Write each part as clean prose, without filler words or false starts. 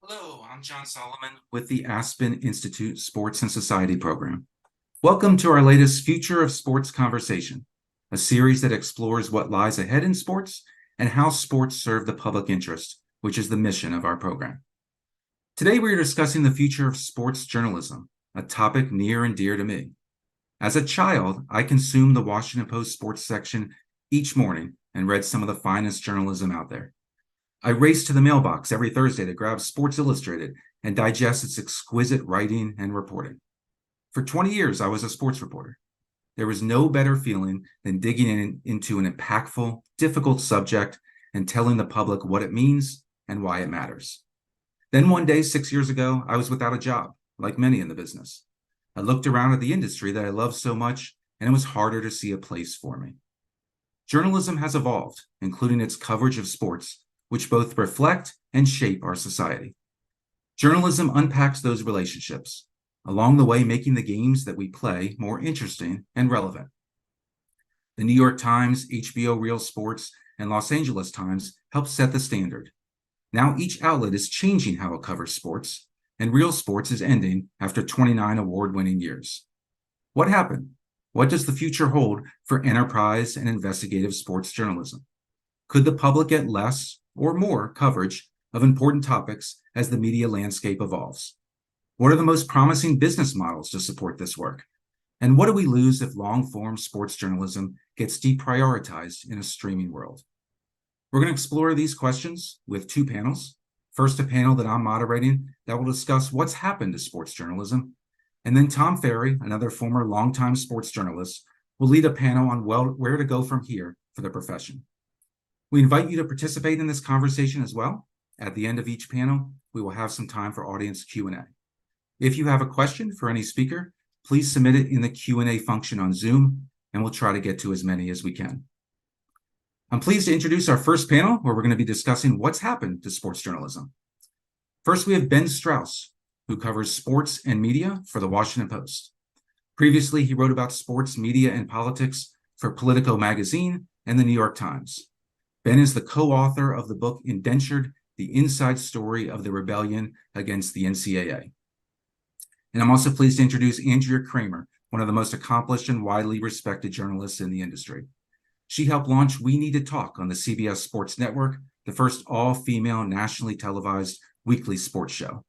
Hello, I'm John Solomon with the Aspen Institute Sports and Society program. Welcome to our latest Future of Sports conversation, a series that explores what lies ahead in sports and how sports serve the public interest, which is the mission of our program. Today, we are discussing the future of sports journalism, a topic near and dear to me. As a child, I consumed the Washington Post sports section each morning and read some of the finest journalism out there. I raced to the mailbox every Thursday to grab Sports Illustrated and digest its exquisite writing and reporting. For 20 years, I was a sports reporter. There was no better feeling than digging into an impactful, difficult subject and telling the public what it means and why it matters. Then one day, 6 years ago, I was without a job, like many in the business. I looked around at the industry that I loved so much, and it was harder to see a place for me. Journalism has evolved, including its coverage of sports, which both reflect and shape our society. Journalism unpacks those relationships, along the way making the games that we play more interesting and relevant. The New York Times, HBO Real Sports, and Los Angeles Times help set the standard. Now each outlet is changing how it covers sports, and Real Sports is ending after 29 award-winning years. What happened? What does the future hold for enterprise and investigative sports journalism? Could the public get less or more coverage of important topics as the media landscape evolves? What are the most promising business models to support this work? And what do we lose if long-form sports journalism gets deprioritized in a streaming world? We're going to explore these questions with two panels. First, a panel that I'm moderating that will discuss what's happened to sports journalism. And then Tom Ferry, another former longtime sports journalist, will lead a panel on where to go from here for the profession. We invite you to participate in this conversation as well. At the end of each panel, we will have some time for audience Q&A. If you have a question for any speaker, please submit it in the Q&A function on Zoom, and we'll try to get to as many as we can. I'm pleased to introduce our first panel, where we're going to be discussing what's happened to sports journalism. First, we have Ben Strauss, who covers sports and media for the Washington Post. Previously, he wrote about sports, media, and politics for Politico magazine and the New York Times. Ben is the co-author of the book Indentured, the Inside Story of the Rebellion Against the NCAA. And I'm also pleased to introduce Andrea Kramer, one of the most accomplished and widely respected journalists in the industry. She helped launch We Need to Talk on the CBS Sports Network, the first all-female nationally televised weekly sports show.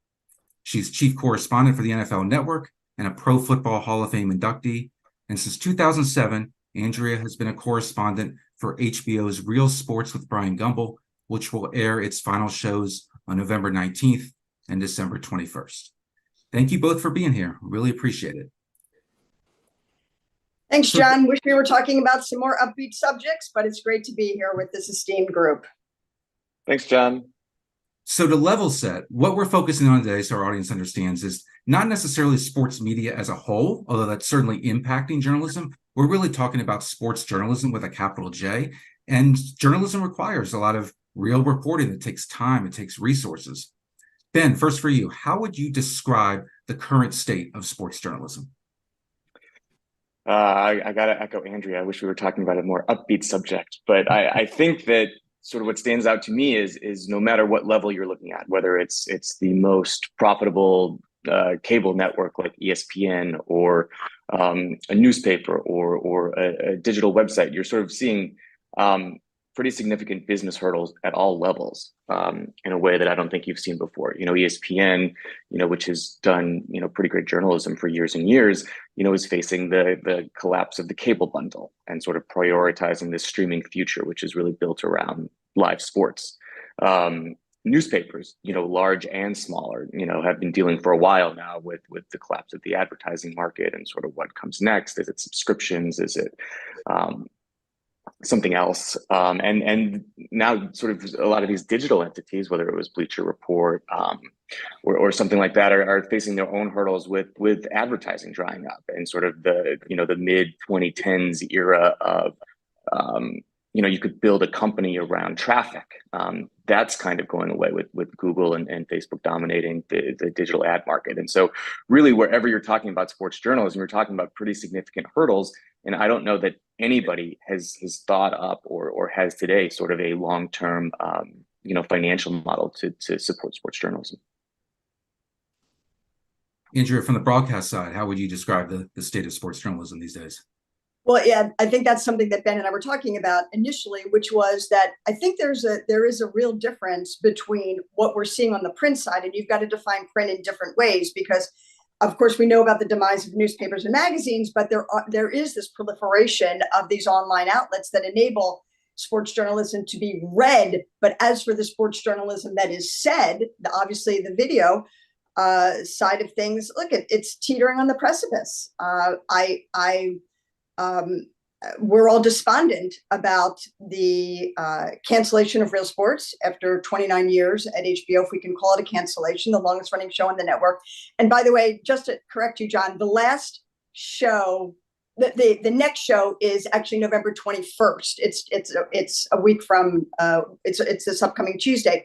She's chief correspondent for the NFL Network and a Pro Football Hall of Fame inductee. And since 2007, Andrea has been a correspondent for HBO's Real Sports with Brian Gumbel, which will air its final shows on November 19th and December 21st. Thank you both for being here. Really appreciate it. Thanks, John. Wish we were talking about some more upbeat subjects, but it's great to be here with this esteemed group. Thanks, John. So to level set, what we're focusing on today, so our audience understands, is not necessarily sports media as a whole, although that's certainly impacting journalism. We're really talking about sports journalism with a capital J. And journalism requires a lot of real reporting. It takes time, it takes resources. Ben, first for you, how would you describe the current state of sports journalism? I got to echo Andrea. I wish we were talking about a more upbeat subject, but I think that sort of what stands out to me is no matter what level you're looking at, whether it's the most profitable cable network like ESPN or a newspaper or a digital website, you're sort of seeing pretty significant business hurdles at all levels in a way that I don't think you've seen before. ESPN, which has done, pretty great journalism for years and years, is facing the collapse of the cable bundle and sort of prioritizing this streaming future, which is really built around live sports. Newspapers, large and smaller, have been dealing for a while now with the collapse of the advertising market and sort of what comes next. Is it subscriptions? Is it something else? And now sort of a lot of these digital entities, whether it was Bleacher Report or something like that, are facing their own hurdles with advertising drying up and sort of the mid 2010s era of you could build a company around traffic. That's kind of going away with Google and Facebook dominating the digital ad market. And so really, wherever you're talking about sports journalism, you're talking about pretty significant hurdles. And I don't know that anybody has thought up or has today sort of a long-term financial model to support sports journalism. Andrea, from the broadcast side, how would you describe the state of sports journalism these days? Well, yeah, I think that's something that Ben and I were talking about initially, which was that I think there is a real difference between what we're seeing on the print side, and you've got to define print in different ways because, of course, we know about the demise of newspapers and magazines, but there is this proliferation of these online outlets that enable sports journalism to be read. But as for the sports journalism that is said, obviously the video side of things, look, it's teetering on the precipice. Um, we're all despondent about the cancellation of Real Sports after 29 years at HBO, if we can call it a cancellation, the longest running show on the network. And by the way, just to correct you, John, the last show, the next show is actually November 21st. It's a week from it's this upcoming Tuesday.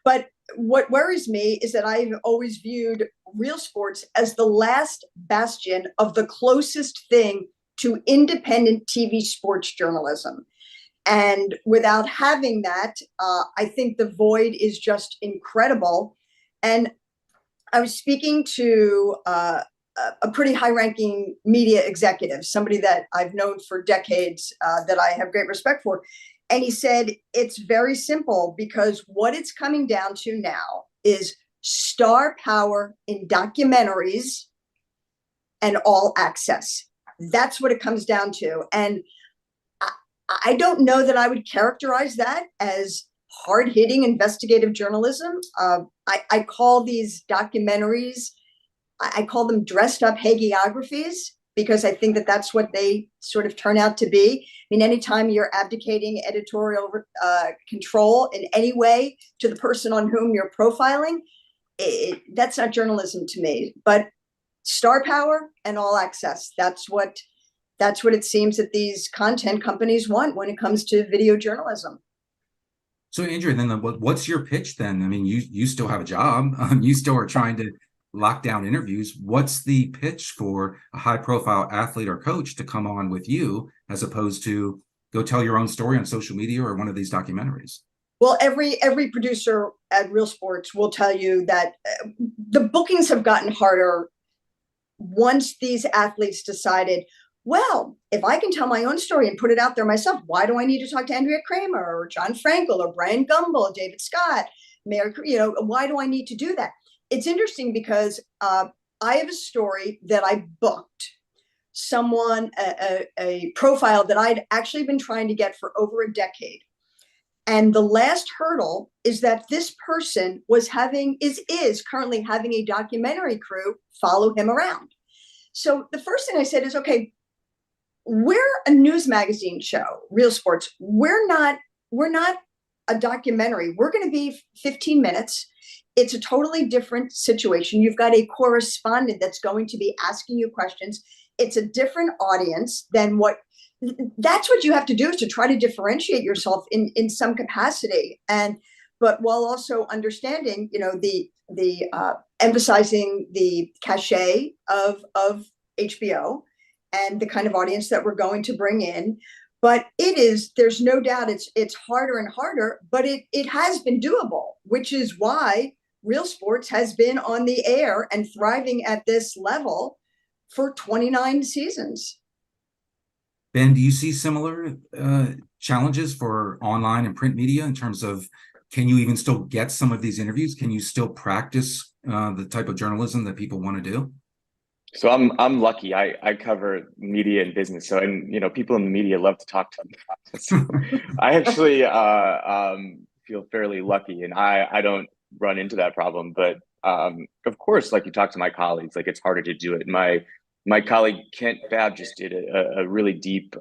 But what worries me is that I've always viewed Real Sports as the last bastion of the closest thing to independent TV sports journalism. And without having that, I think the void is just incredible. And I was speaking to a pretty high-ranking media executive, somebody that I've known for decades, that I have great respect for. And he said, it's very simple because what it's coming down to now is star power in documentaries and all access. That's what it comes down to. And I don't know that I would characterize that as hard-hitting investigative journalism. I call these documentaries, I call them dressed up hagiographies because I think that that's what they sort of turn out to be. I mean, anytime you're abdicating editorial control in any way to the person on whom you're profiling, that's not journalism to me. But star power and all access, that's what it seems that these content companies want when it comes to video journalism. So, Andrea, then what's your pitch then? I mean, you still have a job. You still are trying to lock down interviews. What's the pitch for a high-profile athlete or coach to come on with you as opposed to go tell your own story on social media or one of these documentaries? Well, every producer at Real Sports will tell you that the bookings have gotten harder once these athletes decided, well, if I can tell my own story and put it out there myself, why do I need to talk to Andrea Kramer or John Frankel or Brian Gumbel, David Scott, Mayor, why do I need to do that? It's interesting because I have a story that I booked someone, a profile that I'd actually been trying to get for over a decade. And the last hurdle is that this person is currently having a documentary crew follow him around. So the first thing I said is, okay, we're a news magazine show, Real Sports. We're not a documentary. We're going to be 15 minutes. It's a totally different situation. You've got a correspondent that's going to be asking you questions. It's a different audience than that's what you have to do, is to try to differentiate yourself in some capacity. But while also understanding, the emphasizing the cachet of HBO and the kind of audience that we're going to bring in. But there's no doubt it's harder and harder, but it has been doable, which is why Real Sports has been on the air and thriving at this level for 29 seasons. Ben, do you see similar challenges for online and print media in terms of, can you even still get some of these interviews? Can you still practice the type of journalism that people want to do? So I'm lucky. I cover media and business. So, and people in the media love to talk to me. So I actually feel fairly lucky, and I don't run into that problem. But of course, like you talk to my colleagues, like it's harder to do it. My colleague Kent Babb just did a really deep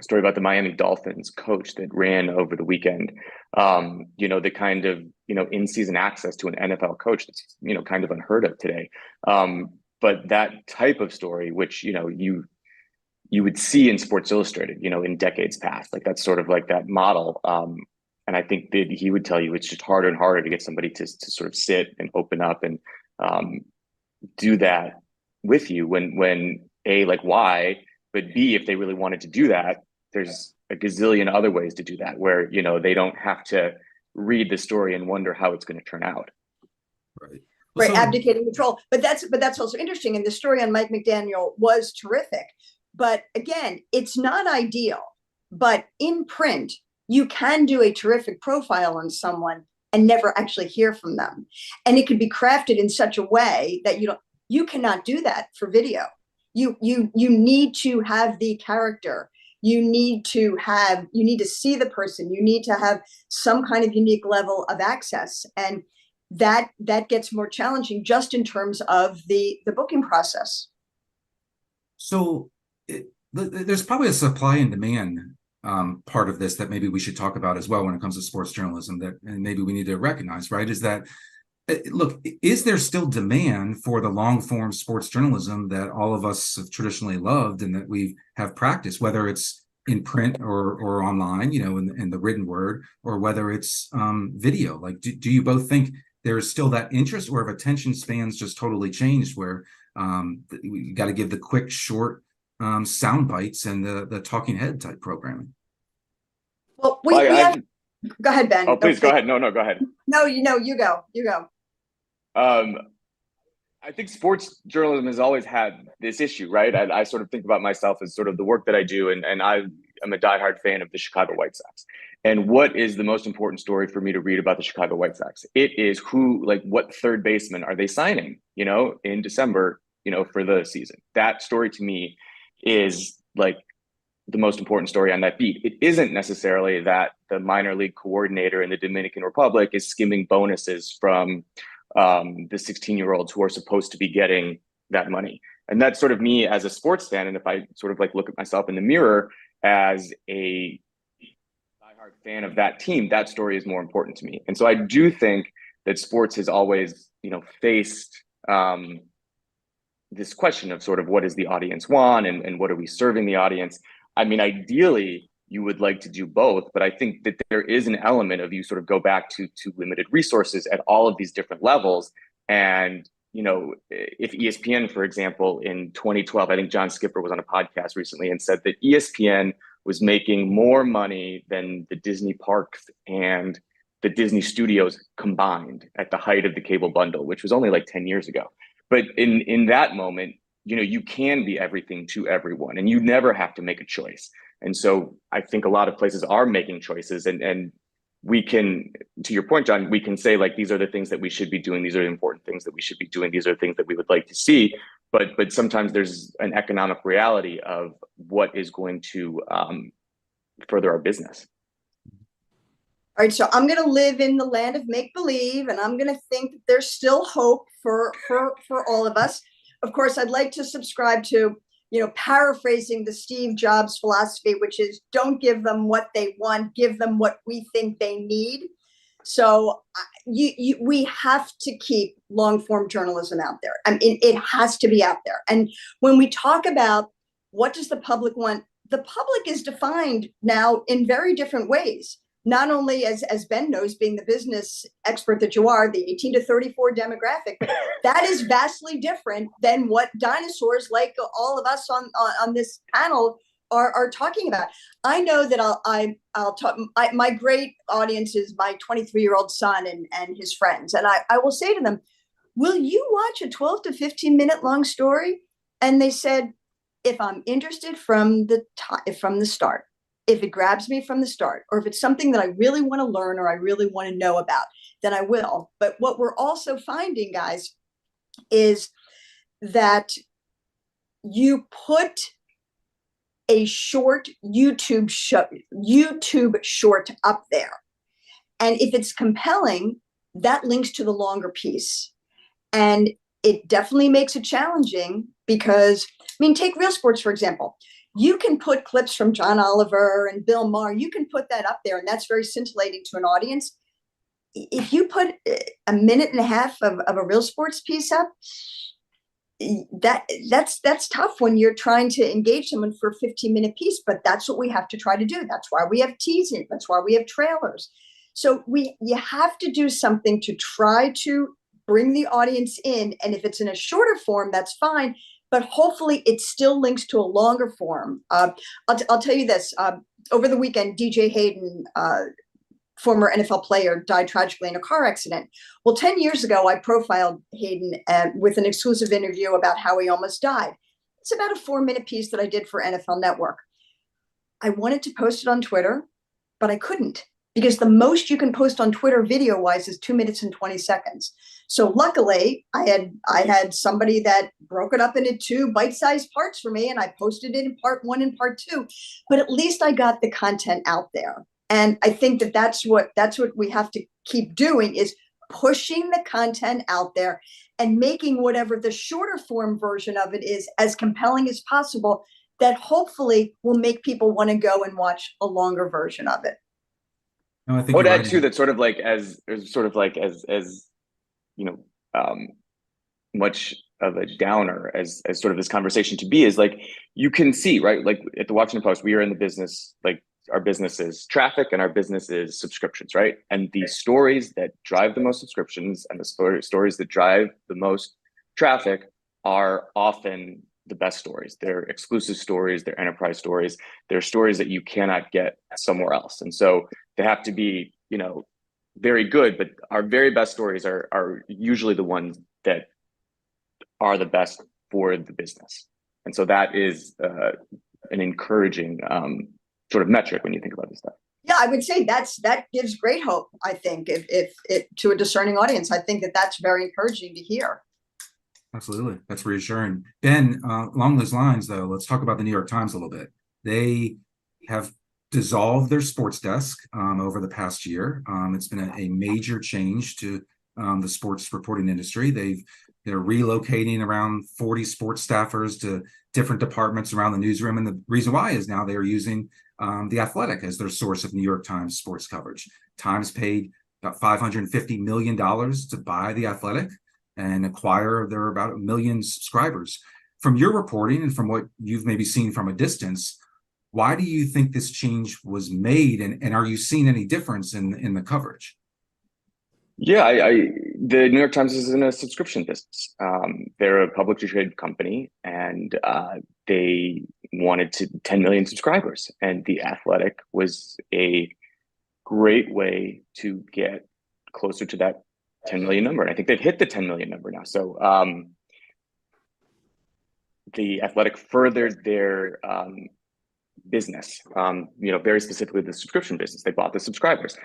story about the Miami Dolphins coach that ran over the weekend. The kind of in-season access to an NFL coach that's kind of unheard of today. But that type of story, which you would see in Sports Illustrated, in decades past, like that's sort of like that model. And I think that he would tell you it's just harder and harder to get somebody to sort of sit and open up and do that with you when A, like why, but B, if they really wanted to do that, there's a gazillion other ways to do that where, they don't have to read the story and wonder how it's going to turn out. Right. Right, So, abdicating control. But that's also interesting. And the story on Mike McDaniel was terrific. But again, it's not ideal. But in print, you can do a terrific profile on someone and never actually hear from them. And it could be crafted in such a way that you cannot do that for video. You need to have the character. You need to see the person. You need to have some kind of unique level of access. And that gets more challenging just in terms of the booking process. so there's probably a supply and demand part of this that maybe we should talk about as well when it comes to sports journalism, that and maybe we need to recognize, right? Is that look, is there still demand for the long form sports journalism that all of us have traditionally loved and that we have practiced, whether it's in print or online, in the written word, or whether it's video? Like, do you both think there's still that interest, or have attention spans just totally changed where you got to give the quick, short sound bites and the talking head type programming? Well, we have. Go ahead, Ben. Oh, please go ahead. No, go ahead. No, you go. I think sports journalism has always had this issue, right? I sort of think about myself as sort of the work that I do, and I am a diehard fan of the Chicago White Sox. And what is the most important story for me to read about the Chicago White Sox? It is what third baseman are they signing, in December, for the season. That story to me is like the most important story on that beat. It isn't necessarily that the minor league coordinator in the Dominican Republic is skimming bonuses from the 16-year-olds who are supposed to be getting that money. And that's sort of me as a sports fan. And if I sort of look at myself in the mirror as a diehard fan of that team, that story is more important to me. And so I do think that sports has always, faced this question of sort of what does the audience want and what are we serving the audience? I mean, ideally, you would like to do both, but I think that there is an element of you sort of go back to limited resources at all of these different levels. And, if ESPN, for example, in 2012, I think John Skipper was on a podcast recently and said that ESPN was making more money than the Disney parks and the Disney studios combined at the height of the cable bundle, which was only like 10 years ago. But in that moment, you can be everything to everyone and you never have to make a choice. And so I think a lot of places are making choices, and we can, to your point, John, we can say these are the things that we should be doing. These are the important things that we should be doing. These are things that we would like to see. But sometimes there's an economic reality of what is going to further our business. All right, so I'm going to live in the land of make believe, and I'm going to think that there's still hope for all of us. Of course, I'd like to subscribe to, paraphrasing the Steve Jobs philosophy, which is don't give them what they want, give them what we think they need. So we have to keep long form journalism out there. I mean, it has to be out there. And when we talk about what does the public want, the public is defined now in very different ways. Not only, as Ben knows, being the business expert that you are, the 18 to 34 demographic, that is vastly different than what dinosaurs like all of us on this panel are talking about. I know that I'll talk. My great audience is my 23-year-old son and his friends, and I will say to them, "Will you watch a 12 to 15 minute long story?" And they said, "If I'm interested from the start." If it grabs me from the start, or if it's something that I really want to learn or I really want to know about, then I will. But what we're also finding, guys, is that you put a short YouTube short up there. And if it's compelling, that links to the longer piece. And it definitely makes it challenging because, take Real Sports, for example. You can put clips from John Oliver and Bill Maher. You can put that up there, and that's very scintillating to an audience. If you put a minute and a half of a Real Sports piece up, that's tough when you're trying to engage someone for a 15-minute piece. But that's what we have to try to do. That's why we have teasing. That's why we have trailers. So you have to do something to try to bring the audience in. And if it's in a shorter form, that's fine. But hopefully it still links to a longer form. I'll tell you this. Over the weekend, DJ Hayden former NFL player, died tragically in a car accident. Well, 10 years ago, I profiled Hayden with an exclusive interview about how he almost died. It's about a 4-minute piece that I did for NFL Network. I wanted to post it on Twitter, but I couldn't, because the most you can post on Twitter video wise is 2 minutes and 20 seconds. So luckily I had somebody that broke it up into 2 bite-sized parts for me, and I posted it in part 1 and part 2, but at least I got the content out there. And I think that that's what we have to keep doing, is pushing the content out there and making whatever the shorter form version of it is as compelling as possible, that hopefully will make people want to go and watch a longer version of it. No, I I think would you're add right. too that sort of like as you know, much of a downer as sort of this conversation to be, is like, you can see, right, like at the Washington Post, we are in the business, like our business is traffic and our business is subscriptions, right? And the stories that drive the most subscriptions and the stories that drive the most traffic are often the best stories. They're exclusive stories, they're enterprise stories, they're stories that you cannot get somewhere else. And so they have to be, you know, very good, but our very best stories are usually the ones that are the best for the business. And so that is an encouraging sort of metric when you think about this stuff. Yeah, I would say that gives great hope. I think if to a discerning audience, I think that that's very encouraging to hear. Absolutely. That's reassuring. Ben, along those lines, though, let's talk about the New York Times a little bit. They have dissolved their sports desk over the past year. It's been a major change to the sports reporting industry. They're relocating around 40 sports staffers to different departments around the newsroom. And the reason why is now they are using The Athletic as their source of New York Times sports coverage. Times paid about $550 million to buy The Athletic and acquire their about 1 million subscribers. From your reporting and from what you've maybe seen from a distance, why do you think this change was made? And are you seeing any difference in the coverage? Yeah, the New York Times is in a subscription business. They're a publicly traded company, and they wanted 10 million subscribers. And The Athletic was a great way to get closer to that 10 million number. And I think they've hit the 10 million number now. So The Athletic furthered their business, very specifically the subscription business. They bought the subscribers.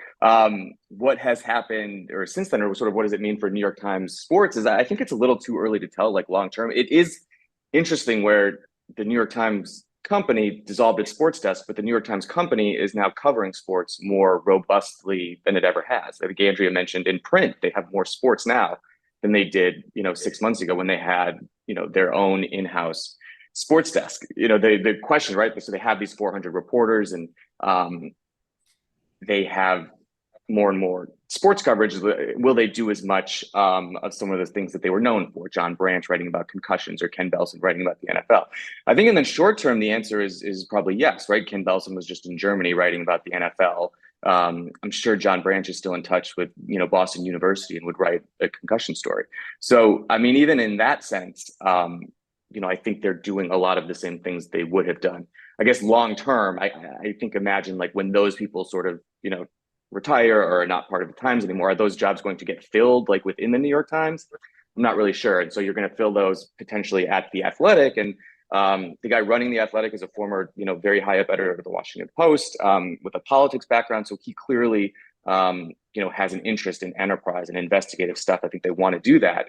What has happened or since then, or sort of what does it mean for New York Times sports, is I think it's a little too early to tell, like long term. It is interesting where the New York Times company dissolved its sports desk, but the New York Times company is now covering sports more robustly than it ever has. I think Andrea mentioned in print, they have more sports now than they did, 6 months ago when they had, their own in-house sports desk. The question, right? So they have these 400 reporters, and they have more and more sports coverage. Will they do as much of some of the things that they were known for? John Branch writing about concussions, or Ken Belson writing about the NFL. I think in the short term, the answer is probably yes, right? Ken Belson was just in Germany writing about the NFL. I'm sure John Branch is still in touch with, Boston University and would write a concussion story. So, I mean, even in that sense, I think they're doing a lot of the same things they would have done. I guess long term, I think imagine like when those people sort of, retire or are not part of the Times anymore, are those jobs going to get filled like within the New York Times? I'm not really sure. And so you're going to fill those potentially at The Athletic. And the guy running The Athletic is a former, very high up editor of the Washington Post with a politics background. So he clearly, has an interest in enterprise and investigative stuff. I think they want to do that.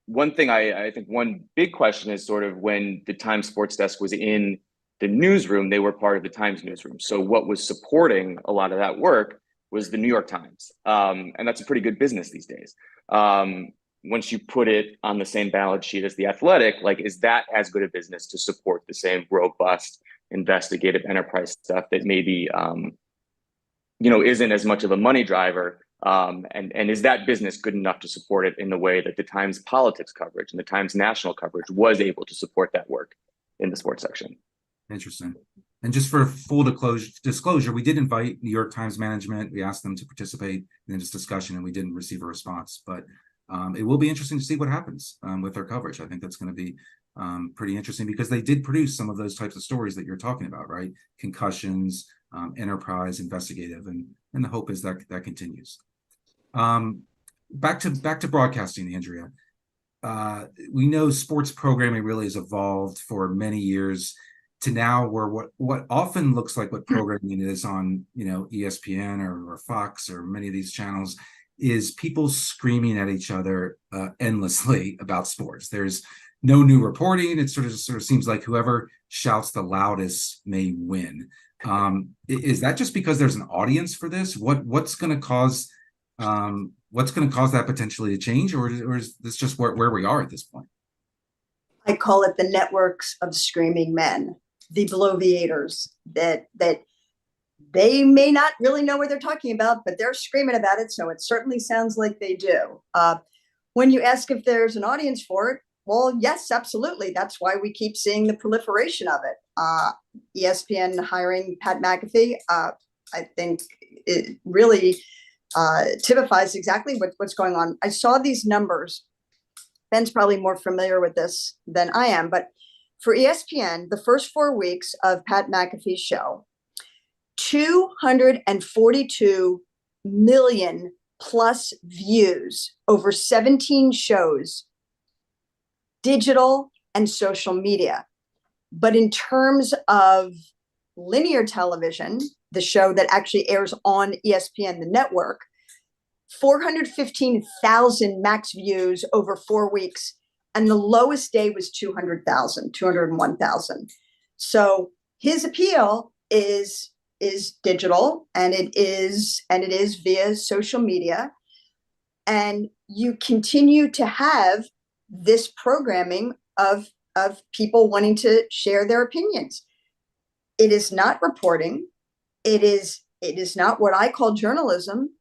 One thing I think one big question is sort of when the Times sports desk was in the newsroom, they were part of the Times newsroom. So what was supporting a lot of that work was the New York Times. And that's a pretty good business these days. Once you put it on the same balance sheet as The Athletic, like, is that as good a business to support the same robust investigative enterprise stuff that maybe, isn't as much of a money driver? And is that business good enough to support it in the way that the Times politics coverage and the Times national coverage was able to support that work in the sports section? Interesting. And just for full disclosure, we did invite New York Times management. We asked them to participate in this discussion, and we didn't receive a response. But it will be interesting to see what happens with their coverage. I think that's going to be pretty interesting because they did produce some of those types of stories that you're talking about, right? Concussions, enterprise, investigative, and the hope is that that continues. Back to broadcasting, Andrea. We know sports programming really has evolved for many years to now where what often looks like what programming is on, ESPN or Fox or many of these channels is people screaming at each other endlessly about sports. There's no new reporting. It sort of seems like whoever shouts the loudest may win. Is that just because there's an audience for this? What's going to cause that potentially to change, or is this just where we are at this point? I call it the networks of screaming men, the bloviators that they may not really know what they're talking about, but they're screaming about it. So it certainly sounds like they do. When you ask if there's an audience for it, well, yes, absolutely. That's why we keep seeing the proliferation of it. ESPN hiring Pat McAfee, I think it really typifies exactly what's going on. I saw these numbers. Ben's probably more familiar with this than I am, but for ESPN, the first 4 weeks of Pat McAfee's show, 242 million plus views over 17 shows, digital and social media. But in terms of linear television, the show that actually airs on ESPN, the network, 415,000 max views over 4 weeks. And the lowest day was 200,000, 201,000. So his appeal is digital, and it is via social media. And you continue to have this programming of people wanting to share their opinions. It is not reporting. It is not what I call journalism.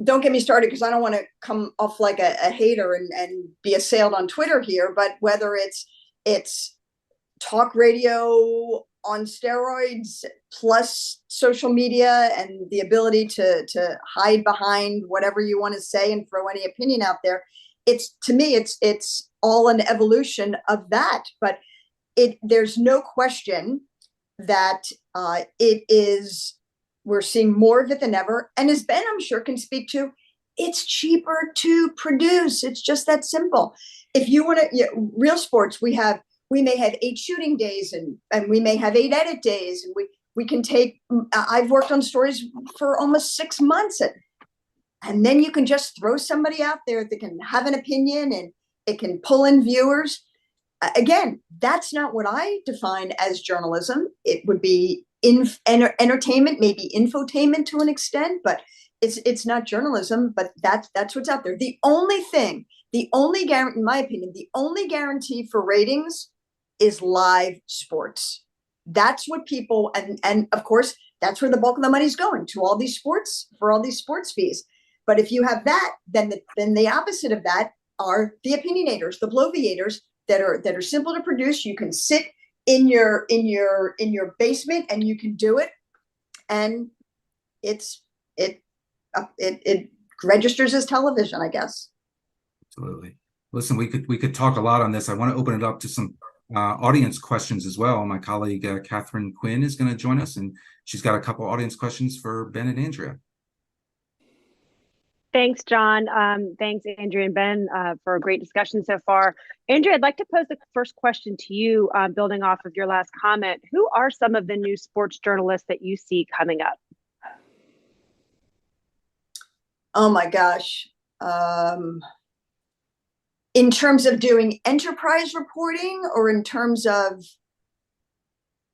Don't get me started, because I don't want to come off like a hater and be assailed on Twitter here, but whether it's talk radio on steroids plus social media and the ability to hide behind whatever you want to say and throw any opinion out there, to me it's all an evolution of that. But there's no question that we're seeing more of it than ever. And as Ben, I'm sure, can speak to, it's cheaper to produce. It's just that simple. If you want to, Real Sports, we may have 8 shooting days and we may have 8 edit days. And we can take, I've worked on stories for almost 6 months. And then you can just throw somebody out there that can have an opinion and it can pull in viewers. Again, that's not what I define as journalism. It would be entertainment, maybe infotainment to an extent, but it's not journalism. But that's what's out there. The only guarantee, in my opinion, the only guarantee for ratings is live sports. That's what people, and of course, that's where the bulk of the money is going, to all these sports, for all these sports fees. But if you have that, then the opposite of that are the opinionators, the bloviators that are simple to produce. You can sit in your basement and you can do it, and it registers as television, I guess. Absolutely. Listen, we could talk a lot on this. I want to open it up to some audience questions as well. My colleague Catherine Quinn is going to join us, and she's got a couple audience questions for Ben and Andrea. Thanks, John. Thanks, Andrea and Ben, for a great discussion so far. Andrea, I'd like to pose the first question to you, building off of your last comment. Who are some of the new sports journalists that you see coming up? Oh my gosh. In terms of doing enterprise reporting, or in terms of...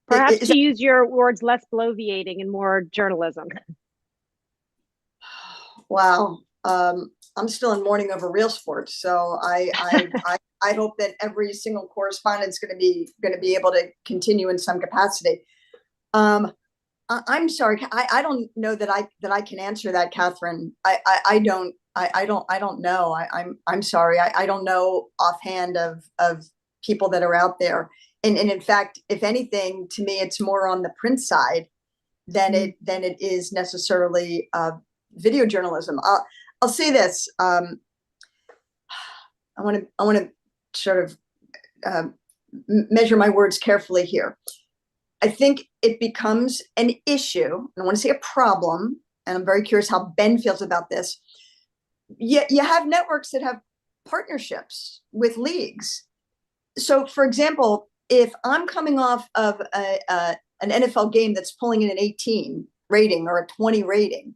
Perhaps to use your words, less bloviating and more journalism. Wow. I'm still in mourning over Real Sports, so I hope that every single correspondent is going to be able to continue in some capacity. I'm sorry, I don't know that I can answer that, Catherine. I don't know. I'm sorry. I don't know offhand of people that are out there. And in fact, if anything, to me, it's more on the print side than it is necessarily video journalism. I'll say this. I want to sort of measure my words carefully here. I think it becomes an issue. I don't want to say a problem, and I'm very curious how Ben feels about this. You have networks that have partnerships with leagues. So, for example, if I'm coming off of an NFL game that's pulling in an 18 rating or a 20 rating,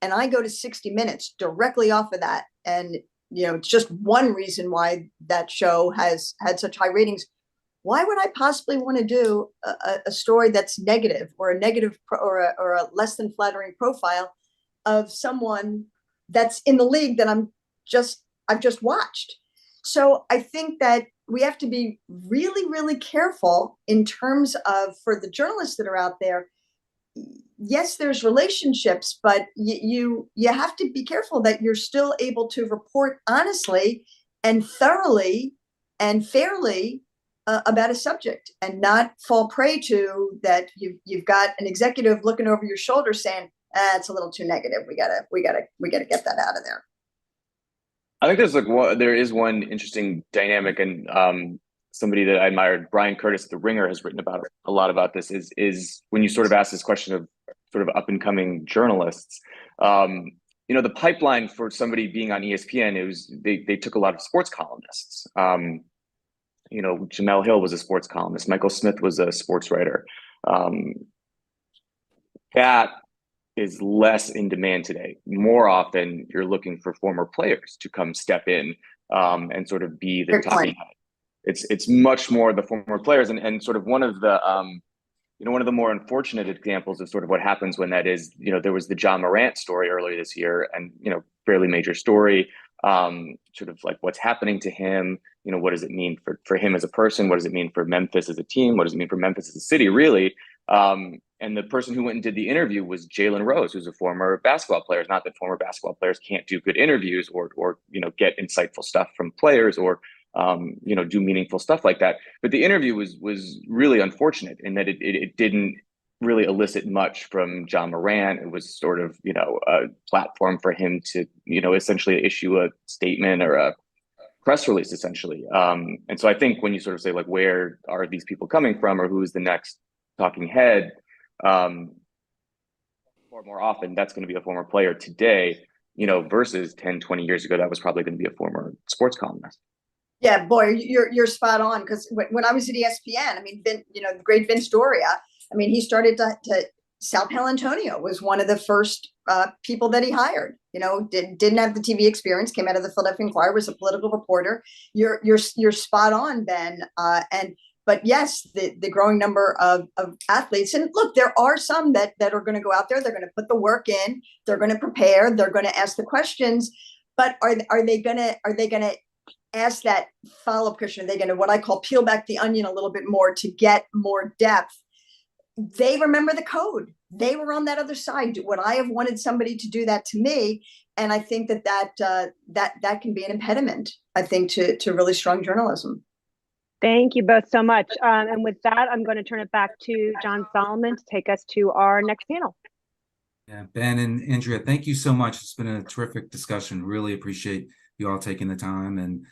and I go to 60 Minutes directly off of that, and it's just one reason why that show has had such high ratings. Why would I possibly want to do a story that's negative or a negative or a less than flattering profile of someone that's in the league that I've just watched? So I think that we have to be really, really careful in terms of, for the journalists that are out there. Yes, there's relationships, but you have to be careful that you're still able to report honestly and thoroughly and fairly about a subject, and not fall prey to that. You've got an executive looking over your shoulder saying, it's a little too negative. We gotta get that out of there. I think there is one interesting dynamic, and somebody that I admired, Brian Curtis at The Ringer, has written about a lot about this. Is when you sort of ask this question of sort of up and coming journalists, the pipeline for somebody being on ESPN, they took a lot of sports columnists. Jamel Hill was a sports columnist. Michael Smith was a sports writer. That is less in demand today. More often, you're looking for former players to come step in and sort of be the talking head. It's much more the former players, and sort of one of the more unfortunate examples of sort of what happens when that is, there was the John Morant story earlier this year, and fairly major story, sort of like what's happening to him. What does it mean for him as a person? What does it mean for Memphis as a team? What does it mean for Memphis as a city, really? And the person who went and did the interview was Jalen Rose, who's a former basketball player. It's not that former basketball players can't do good interviews or get insightful stuff from players or do meaningful stuff like that. But the interview was really unfortunate in that it didn't really elicit much from John Morant. It was sort of, a platform for him to, essentially issue a statement or a press release, essentially. And so I think when you sort of say, like, where are these people coming from, or who is the next talking head, far more often that's going to be a former player today, versus 10, 20 years ago, that was probably going to be a former sports columnist. Yeah, boy, you're spot on. Because when I was at ESPN, I mean, the great Vince Doria, I mean, he started to Sal Palantonio was one of the first people that he hired. Didn't have the TV experience, came out of the Philadelphia Inquirer, was a political reporter. You're spot on, Ben. But yes, the growing number of athletes, and look, there are some that are going to go out there. They're going to put the work in. They're going to prepare. They're going to ask the questions. But are they going to ask that follow-up question? Are they going to, what I call, peel back the onion a little bit more to get more depth? They remember the code. They were on that other side. Would I have wanted somebody to do that to me? And I think that can be an impediment, I think, to really strong journalism. Thank you both so much. And with that, I'm going to turn it back to John Solomon to take us to our next panel. Yeah, Ben and Andrea, thank you so much. It's been a terrific discussion. Really appreciate you all taking the time. And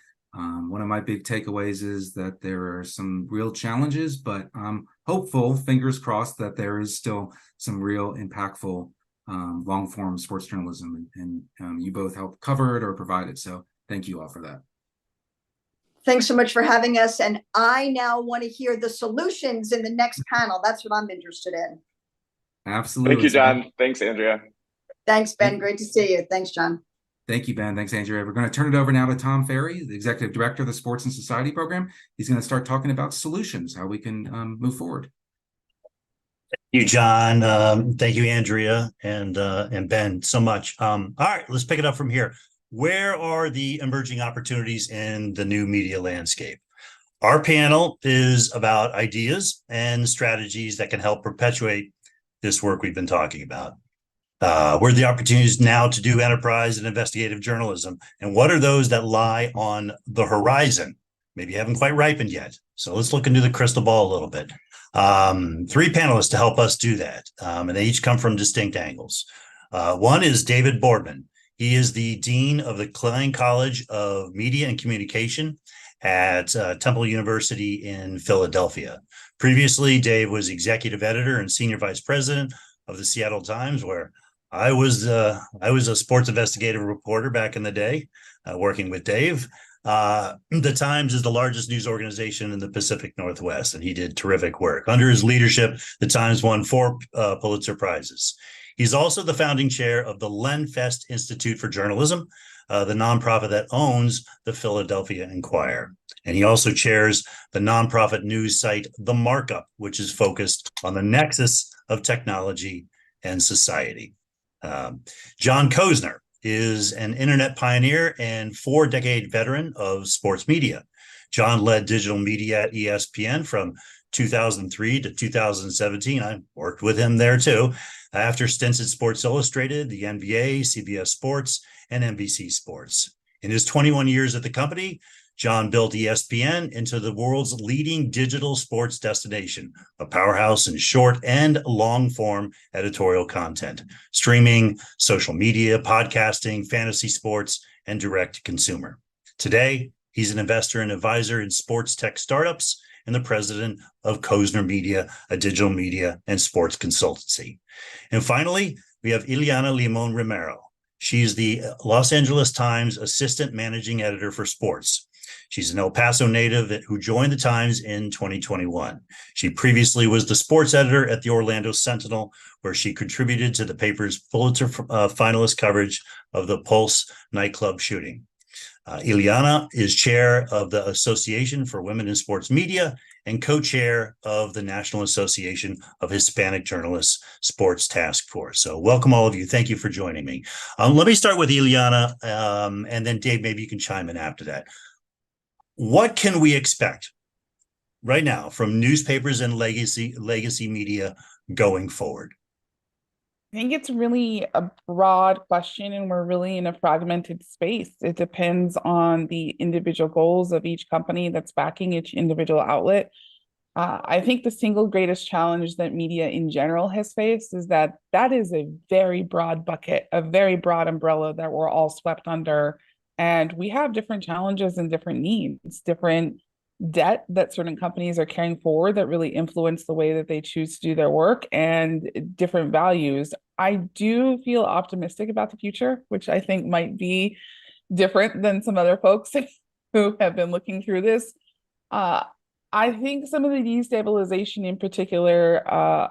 one of my big takeaways is that there are some real challenges, but I'm hopeful, fingers crossed, that there is still some real impactful long form sports journalism, and you both help cover it or provide it. So thank you all for that. Thanks so much for having us. And I now want to hear the solutions in the next panel. That's what I'm interested in. Absolutely. Thank you, John. Thanks, Andrea. Thanks, Ben. Great to see you. Thanks, John. Thank you, Ben. Thanks, Andrea. We're going to turn it over now to Tom Ferry, the Executive Director of the Sports and Society Program. He's going to start talking about solutions, how we can move forward. Thank you, John. Thank you, Andrea and Ben, so much. All right, let's pick it up from here. Where are the emerging opportunities in the new media landscape? Our panel is about ideas and strategies that can help perpetuate this work we've been talking about. Where are the opportunities now to do enterprise and investigative journalism? And what are those that lie on the horizon? Maybe haven't quite ripened yet. So let's look into the crystal ball a little bit. Three panelists to help us do that. And they each come from distinct angles. One is David Boardman. He is the Dean of the Klein College of Media and Communication at Temple University in Philadelphia. Previously, Dave was executive editor and senior vice president of the Seattle Times, where I was a sports investigative reporter back in the day, working with Dave. The Times is the largest news organization in the Pacific Northwest, and he did terrific work. Under his leadership, the Times won 4 Pulitzer Prizes. He's also the founding chair of the Lenfest Institute for Journalism, the nonprofit that owns the Philadelphia Inquirer. And he also chairs the nonprofit news site The Markup, which is focused on the nexus of technology and society. John Kozner is an internet pioneer and 4-decade veteran of sports media. John led digital media at ESPN from 2003 to 2017. I worked with him there too, after stints at Sports Illustrated, the NBA, CBS Sports, and NBC Sports. In his 21 years at the company, John built ESPN into the world's leading digital sports destination, a powerhouse in short and long-form editorial content, streaming, social media, podcasting, fantasy sports, and direct-to-consumer. Today, he's an investor and advisor in sports tech startups and the president of Kozner Media, a digital media and sports consultancy. And finally, we have Ileana Limon Romero. She's the Los Angeles Times assistant managing editor for sports. She's an El Paso native who joined the Times in 2021. She previously was the sports editor at the Orlando Sentinel, where she contributed to the paper's Pulitzer finalist coverage of the Pulse nightclub shooting. Ileana is chair of the Association for Women in Sports Media and co-chair of the National Association of Hispanic Journalists Sports Task Force. So welcome all of you. Thank you for joining me. Let me start with Ileana, and then Dave, maybe you can chime in after that. What can we expect right now from newspapers and legacy media going forward? I think it's really a broad question, and we're really in a fragmented space. It depends on the individual goals of each company that's backing each individual outlet. I think the single greatest challenge that media in general has faced is that is a very broad bucket, a very broad umbrella that we're all swept under. And we have different challenges and different needs, different debt that certain companies are carrying forward that really influence the way that they choose to do their work, and different values. I do feel optimistic about the future, which I think might be different than some other folks who have been looking through this. I think some of the destabilization in particular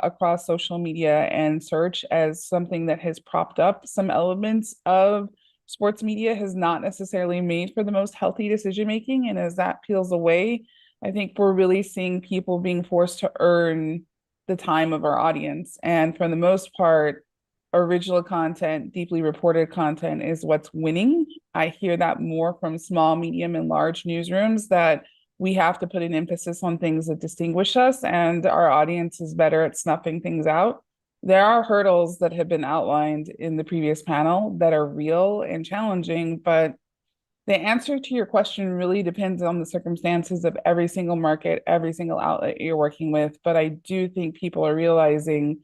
across social media and search as something that has propped up some elements of sports media has not necessarily made for the most healthy decision making. And as that peels away, I think we're really seeing people being forced to earn the time of our audience. And for the most part, original content, deeply reported content is what's winning. I hear that more from small, medium, and large newsrooms, that we have to put an emphasis on things that distinguish us, and our audience is better at snuffing things out. There are hurdles that have been outlined in the previous panel that are real and challenging, but the answer to your question really depends on the circumstances of every single market, every single outlet you're working with. But I do think people are realizing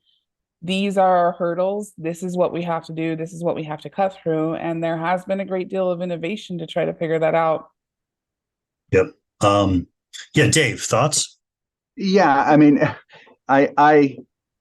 these are our hurdles. This is what we have to do. This is what we have to cut through. And there has been a great deal of innovation to try to figure that out. Yep. Yeah, Dave, thoughts? Yeah, I mean, I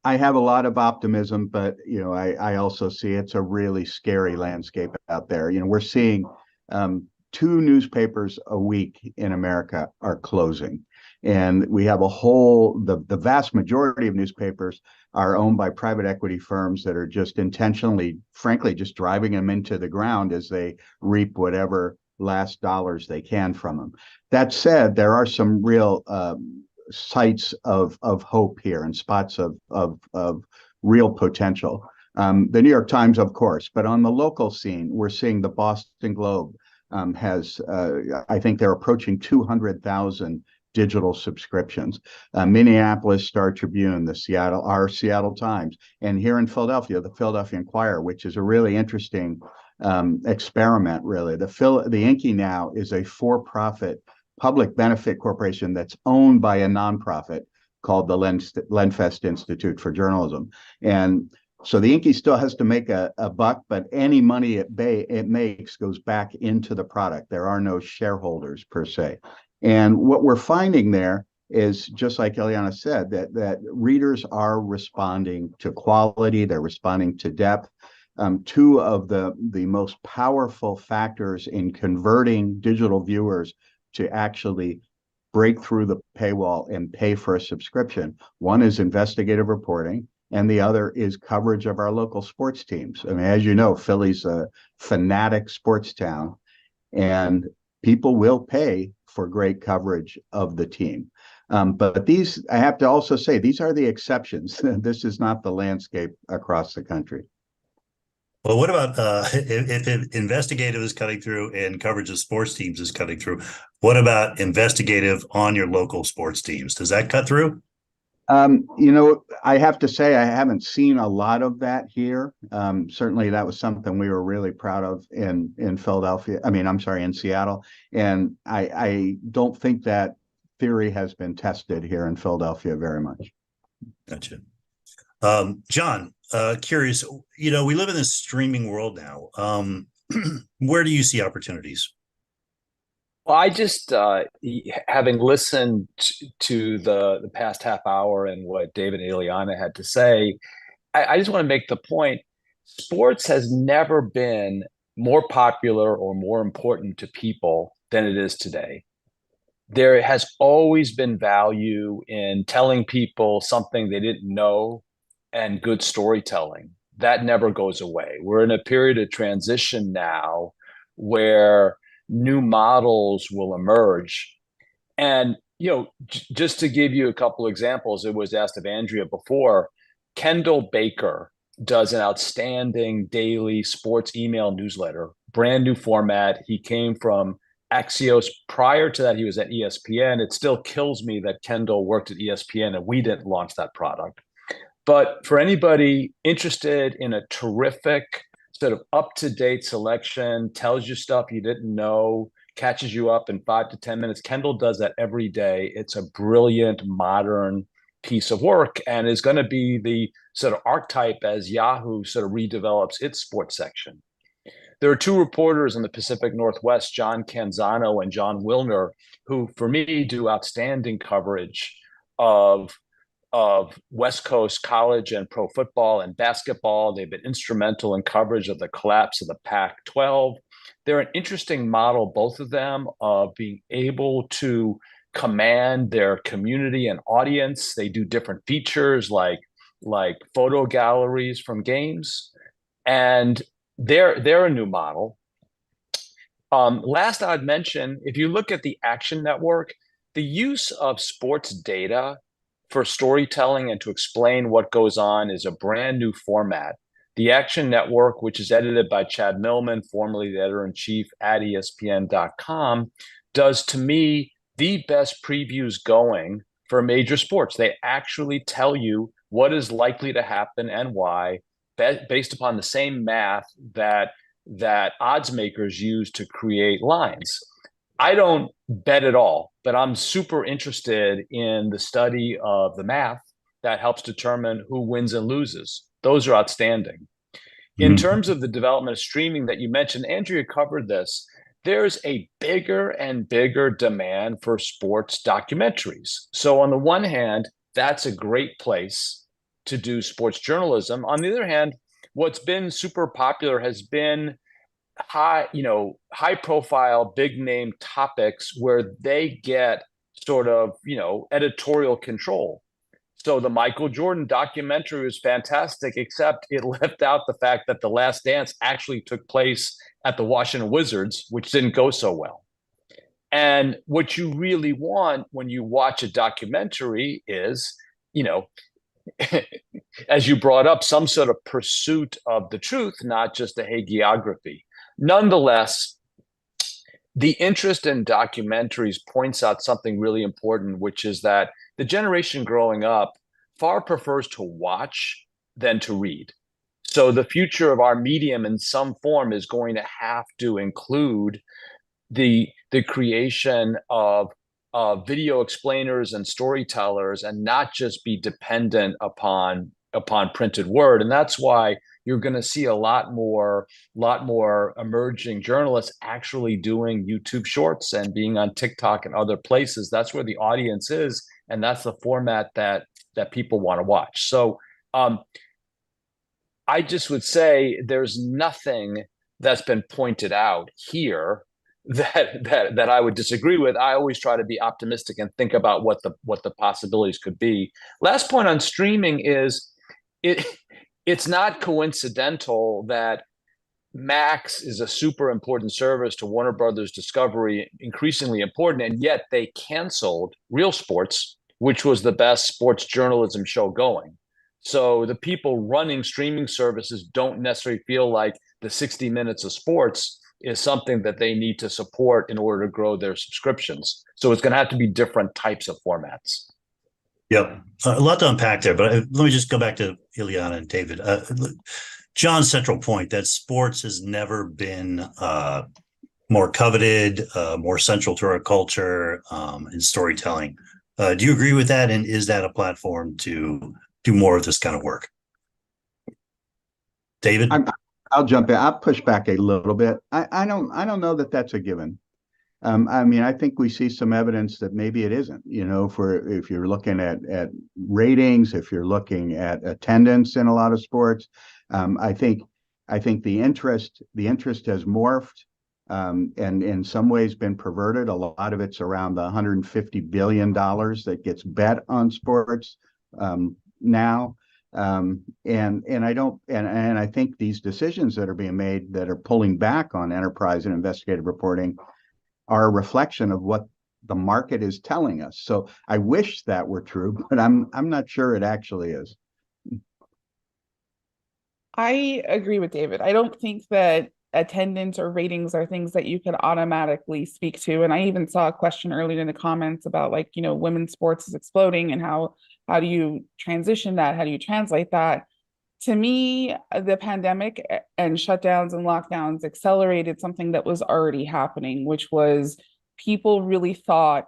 have a lot of optimism, but I also see it's a really scary landscape out there. We're seeing 2 newspapers a week in America are closing, and we have the vast majority of newspapers are owned by private equity firms that are just intentionally, frankly, just driving them into the ground as they reap whatever last dollars they can from them. That said, there are some real sites of hope here and spots of real potential. The New York Times, of course, but on the local scene, we're seeing the Boston Globe has, I think they're approaching 200,000 digital subscriptions. Minneapolis Star Tribune, our Seattle Times, and here in Philadelphia, the Philadelphia Inquirer, which is a really interesting experiment, really. The Inky now is a for-profit public benefit corporation that's owned by a nonprofit called the Lenfest Institute for Journalism. And so the Inky still has to make a buck, but any money it makes goes back into the product. There are no shareholders per se. And what we're finding there is, just like Eliana said, that readers are responding to quality, they're responding to depth. Two of the most powerful factors in converting digital viewers to actually break through the paywall and pay for a subscription. One is investigative reporting, and the other is coverage of our local sports teams. I mean, as you know, Philly's a fanatic sports town, and people will pay for great coverage of the team. But these, I have to also say, these are the exceptions. This is not the landscape across the country. Well, what about if investigative is cutting through and coverage of sports teams is cutting through? What about investigative on your local sports teams? Does that cut through? I have to say I haven't seen a lot of that here. Certainly, that was something we were really proud of in Philadelphia. I mean, I'm sorry, in Seattle. And I don't think that theory has been tested here in Philadelphia very much. Gotcha. John, curious, we live in this streaming world now. Where do you see opportunities? Well, I just, having listened to the past half hour and what David and Ileana had to say, I just want to make the point, sports has never been more popular or more important to people than it is today. There has always been value in telling people something they didn't know and good storytelling. That never goes away. We're in a period of transition now where new models will emerge. And, just to give you a couple examples, it was asked of Andrea before, Kendall Baker does an outstanding daily sports email newsletter, brand new format. He came from Axios. Prior to that, he was at ESPN. It still kills me that Kendall worked at ESPN and we didn't launch that product. But for anybody interested in a terrific sort of up-to-date selection, tells you stuff you didn't know, catches you up in 5 to 10 minutes, Kendall does that every day. It's a brilliant, modern piece of work and is going to be the sort of archetype as Yahoo sort of redevelops its sports section. There are two reporters in the Pacific Northwest, John Canzano and John Wilner, who, for me, do outstanding coverage of West Coast college and pro football and basketball. They've been instrumental in coverage of the collapse of the Pac-12. They're an interesting model, both of them, of being able to command their community and audience. They do different features like photo galleries from games, and they're a new model. Last I'd mention, if you look at the Action Network, the use of sports data for storytelling and to explain what goes on is a brand new format. The Action Network, which is edited by Chad Millman, formerly the editor-in-chief at ESPN.com, does, to me, the best previews going for major sports. They actually tell you what is likely to happen and why, based upon the same math that odds makers use to create lines. I don't bet at all, but I'm super interested in the study of the math that helps determine who wins and loses. Those are outstanding. In terms of the development of streaming that you mentioned, Andrea covered this. There's a bigger and bigger demand for sports documentaries. So on the one hand, that's a great place to do sports journalism. On the other hand, what's been super popular has been high profile, big name topics where they get sort of, editorial control. So the Michael Jordan documentary was fantastic, except it left out the fact that The Last Dance actually took place at the Washington Wizards, which didn't go so well. And what you really want when you watch a documentary is, as you brought up, some sort of pursuit of the truth, not just a hagiography. Nonetheless, the interest in documentaries points out something really important, which is that the generation growing up far prefers to watch than to read. So the future of our medium in some form is going to have to include the creation of video explainers and storytellers and not just be dependent upon printed word. And that's why you're going to see a lot more emerging journalists actually doing YouTube shorts and being on TikTok and other places. That's where the audience is, and that's the format that people want to watch. So I just would say there's nothing that's been pointed out here that I would disagree with. I always try to be optimistic and think about what the possibilities could be. Last point on streaming is it's not coincidental that Max is a super important service to Warner Brothers Discovery, increasingly important, and yet they canceled Real Sports, which was the best sports journalism show going. So the people running streaming services don't necessarily feel like the 60 minutes of sports is something that they need to support in order to grow their subscriptions. So it's going to have to be different types of formats. Yep. A lot to unpack there, but let me just go back to Ileana and David. John's central point that sports has never been more coveted, more central to our culture and storytelling. Do you agree with that? And is that a platform to do more of this kind of work? David? I'll jump in. I'll push back a little bit. I don't know that that's a given. I mean, I think we see some evidence that maybe it isn't. You know, if you're looking at ratings, if you're looking at attendance in a lot of sports, I think the interest has morphed and in some ways been perverted. A lot of it's around the $150 billion that gets bet on sports now. And I think these decisions that are being made that are pulling back on enterprise and investigative reporting are a reflection of what the market is telling us. So I wish that were true, but I'm not sure it actually is. I agree with David. I don't think that attendance or ratings are things that you can automatically speak to. And I even saw a question earlier in the comments about, like, you know, women's sports is exploding and how do you transition that? How do you translate that? To me, the pandemic and shutdowns and lockdowns accelerated something that was already happening, which was people really thought,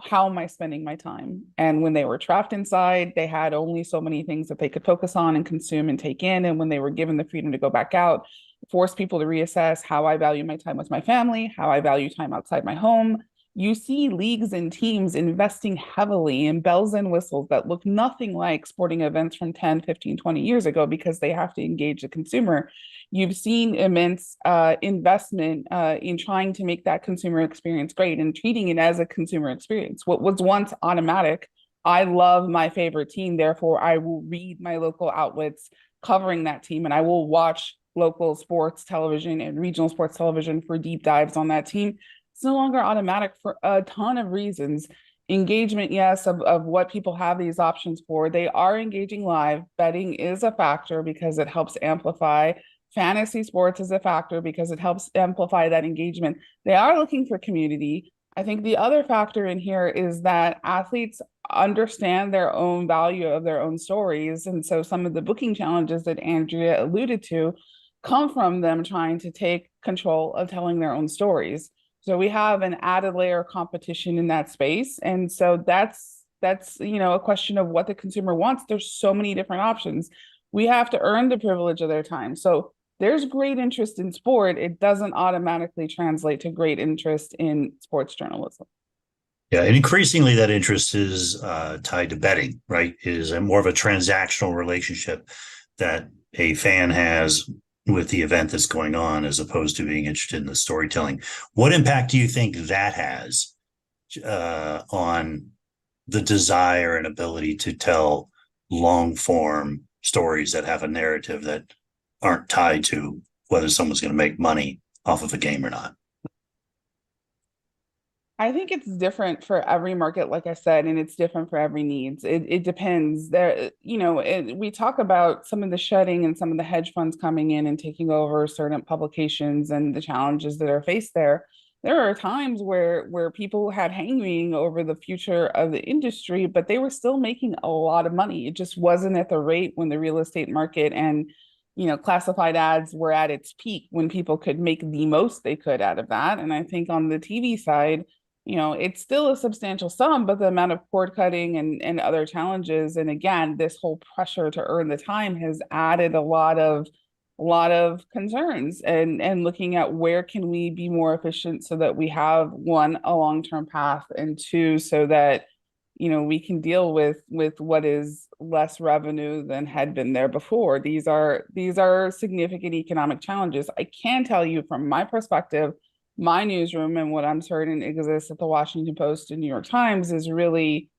how am I spending my time? And when they were trapped inside, they had only so many things that they could focus on and consume and take in. And when they were given the freedom to go back out, it forced people to reassess how I value my time with my family, how I value time outside my home. You see leagues and teams investing heavily in bells and whistles that look nothing like sporting events from 10, 15, 20 years ago because they have to engage the consumer. You've seen immense investment in trying to make that consumer experience great and treating it as a consumer experience. What was once automatic, I love my favorite team, therefore I will read my local outlets covering that team and I will watch local sports television and regional sports television for deep dives on that team. It's no longer automatic for a ton of reasons. Engagement, yes, of what people have these options for. They are engaging live. Betting is a factor because it helps amplify. Fantasy sports is a factor because it helps amplify that engagement. They are looking for community. I think the other factor in here is that athletes understand their own value of their own stories. And so some of the booking challenges that Andrea alluded to come from them trying to take control of telling their own stories. So we have an added layer of competition in that space. And so that's a question of what the consumer wants. There's so many different options. We have to earn the privilege of their time. So there's great interest in sport. It doesn't automatically translate to great interest in sports journalism. Yeah, and increasingly that interest is tied to betting, right? It is more of a transactional relationship that a fan has with the event that's going on as opposed to being interested in the storytelling. What impact do you think that has on the desire and ability to tell long form stories that have a narrative that aren't tied to whether someone's going to make money off of a game or not? I think it's different for every market, like I said, and it's different for every needs. It depends. We talk about some of the shedding and some of the hedge funds coming in and taking over certain publications and the challenges that are faced there. There are times where people had hanging over the future of the industry, but they were still making a lot of money. It just wasn't at the rate when the real estate market and classified ads were at its peak when people could make the most they could out of that. And I think on the TV side, it's still a substantial sum, but the amount of cord cutting and other challenges, and again, this whole pressure to earn the time has added a lot of a lot of concerns and looking at where can we be more efficient so that we have one, a long-term path, and two, so that we can deal with what is less revenue than had been there before. These are significant economic challenges. I can tell you from my perspective, my newsroom and what I'm certain exists at the Washington Post and New York Times is really,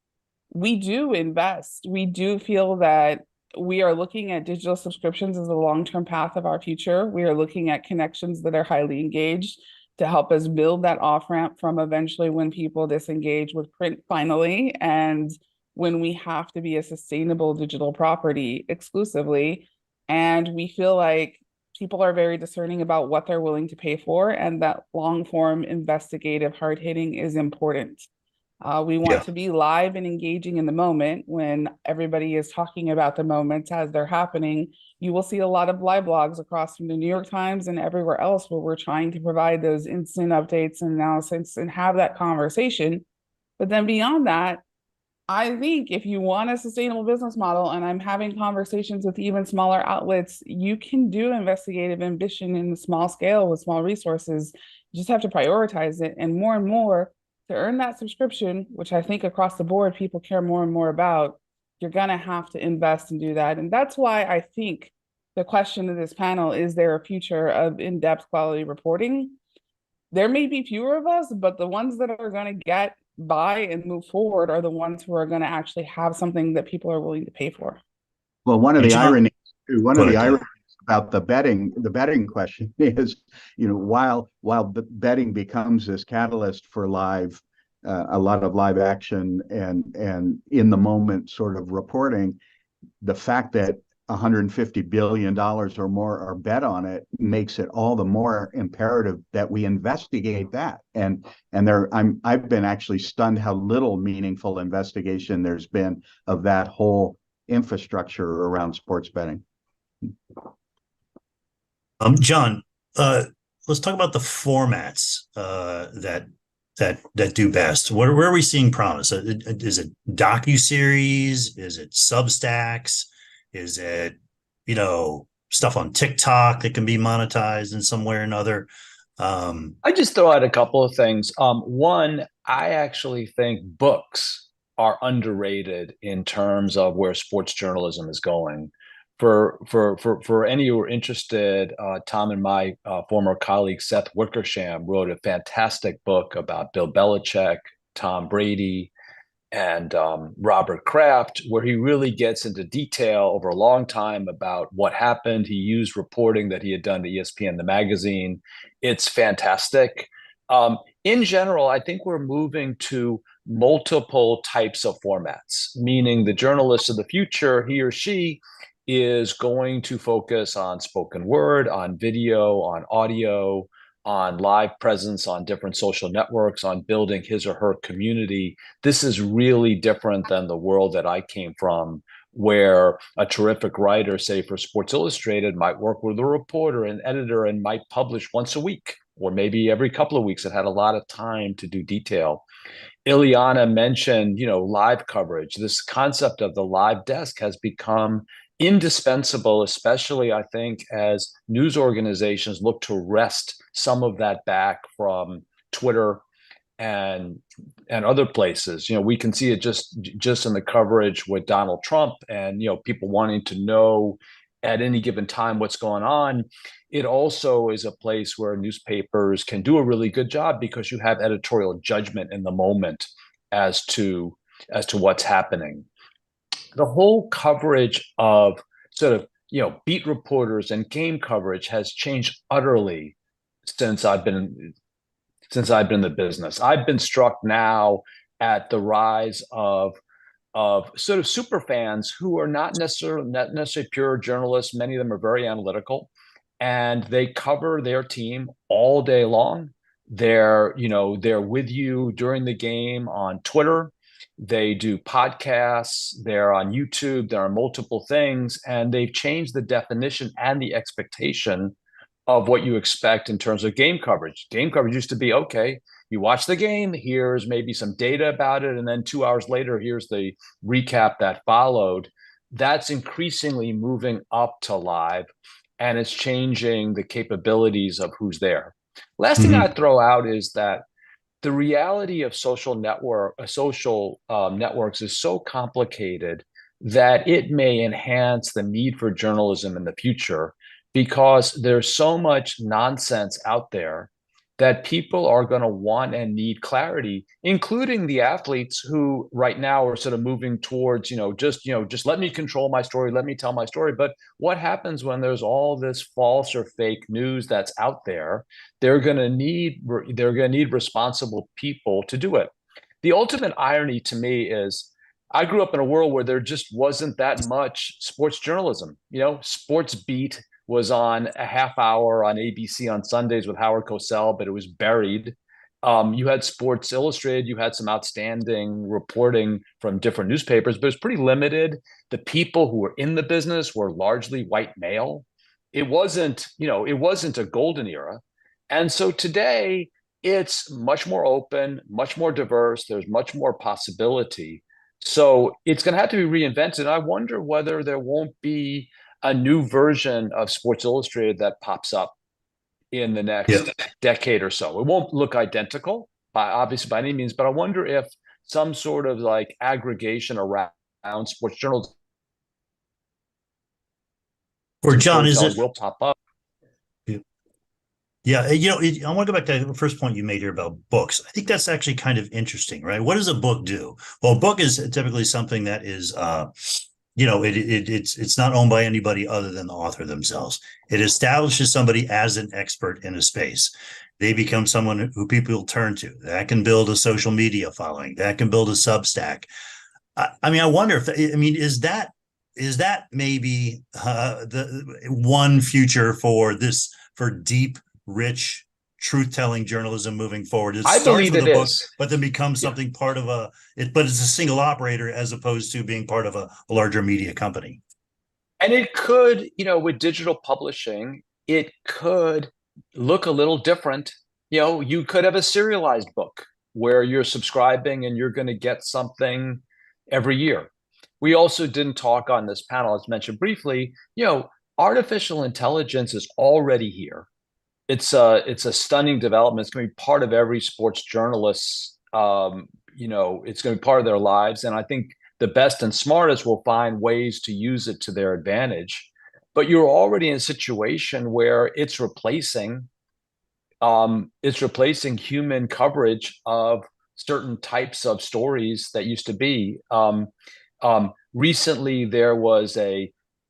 we do invest. We do feel that we are looking at digital subscriptions as a long-term path of our future. We are looking at connections that are highly engaged to help us build that off-ramp from eventually when people disengage with print finally, and when we have to be a sustainable digital property exclusively. And we feel like people are very discerning about what they're willing to pay for, and that long-form investigative hard-hitting is important. We want to be live and engaging in the moment when everybody is talking about the moments as they're happening. You will see a lot of live blogs across from the New York Times and everywhere else where we're trying to provide those instant updates and analysis and have that conversation. But then beyond that, I think if you want a sustainable business model, and I'm having conversations with even smaller outlets, you can do investigative ambition in the small scale with small resources. You just have to prioritize it, and more to earn that subscription, which I think across the board people care more and more about. You're going to have to invest and do that. And that's why I think the question of this panel, is there a future of in-depth quality reporting? There may be fewer of us, but the ones that are going to get by and move forward are the ones who are going to actually have something that people are willing to pay for. Well, one of the ironies about the betting question is, while betting becomes this catalyst for live, a lot of live action and in the moment sort of reporting, the fact that $150 billion or more are bet on it makes it all the more imperative that we investigate that. And I've been actually stunned how little meaningful investigation there's been of that whole infrastructure around sports betting. John, let's talk about the formats that do best. Where are we seeing promise? Is it docuseries? Is it Substacks? Is it, stuff on TikTok that can be monetized in some way or another? I just throw out a couple of things. One, I actually think books are underrated in terms of where sports journalism is going. For any who are interested, Tom and my former colleague Seth Wickersham wrote a fantastic book about Bill Belichick, Tom Brady, and Robert Kraft, where he really gets into detail over a long time about what happened. He used reporting that he had done to ESPN, the magazine. It's fantastic. In general, I think we're moving to multiple types of formats, meaning the journalist of the future, he or she, is going to focus on spoken word, on video, on audio, on live presence on different social networks, on building his or her community. This is really different than the world that I came from, where a terrific writer, say for Sports Illustrated, might work with a reporter and editor and might publish once a week, or maybe every couple of weeks. It had a lot of time to do detail. Ileana mentioned, live coverage. This concept of the live desk has become indispensable, especially I think as news organizations look to wrest some of that back from Twitter and other places. We can see it just in the coverage with Donald Trump and people wanting to know at any given time what's going on. It also is a place where newspapers can do a really good job because you have editorial judgment in the moment as to what's happening. The whole coverage of sort of, beat reporters and game coverage has changed utterly since I've been in the business. I've been struck now at the rise of sort of super fans who are not necessarily pure journalists. Many of them are very analytical, and they cover their team all day long. They're with you during the game on Twitter. They do podcasts, they're on YouTube, there are multiple things, and they've changed the definition and the expectation of what you expect in terms of game coverage. Game coverage used to be, okay, you watch the game, here's maybe some data about it, and then 2 hours later, here's the recap that followed. That's increasingly moving up to live. and it's changing the capabilities of who's there. Last thing Mhm. I'd throw out is that the reality of social networks is so complicated that it may enhance the need for journalism in the future because there's so much nonsense out there that people are going to want and need clarity, including the athletes who right now are sort of moving towards, just let me control my story, let me tell my story. But what happens when there's all this false or fake news that's out there? They're going to need responsible people to do it. The ultimate irony to me is I grew up in a world where there just wasn't that much sports journalism. Sports Beat was on a half hour on ABC on Sundays with Howard Cosell, but it was buried. You had Sports Illustrated, you had some outstanding reporting from different newspapers, but it was pretty limited. The people who were in the business were largely white male. It wasn't a golden era. And so today it's much more open, much more diverse. There's much more possibility. So it's going to have to be reinvented. I wonder whether there won't be a new version of Sports Illustrated that pops up in the Yeah. next decade or so. It won't look identical, obviously by any means, but I wonder if some sort of like aggregation around sports journalism Or John, is it? will pop up. Yeah, I want to go back to the first point you made here about books. I think that's actually kind of interesting, right? What does a book do? Well, a book is typically something that is, it's not owned by anybody other than the author themselves. It establishes somebody as an expert in a space. They become someone who people turn to. That can build a social media following. That can build a Substack. I wonder if, is that maybe the one future for deep, rich, truth-telling journalism moving forward? I believe it is, but then becomes something part of but it's a single operator as opposed to being part of a larger media company. And it could, with digital publishing, it could look a little different. You could have a serialized book where you're subscribing and you're going to get something every year. We also didn't talk on this panel, as mentioned briefly, artificial intelligence is already here. It's a stunning development. It's going to be part of every sports journalist. It's going to be part of their lives. And I think the best and smartest will find ways to use it to their advantage. But you're already in a situation where it's replacing human coverage of certain types of stories that used to be. Recently, there were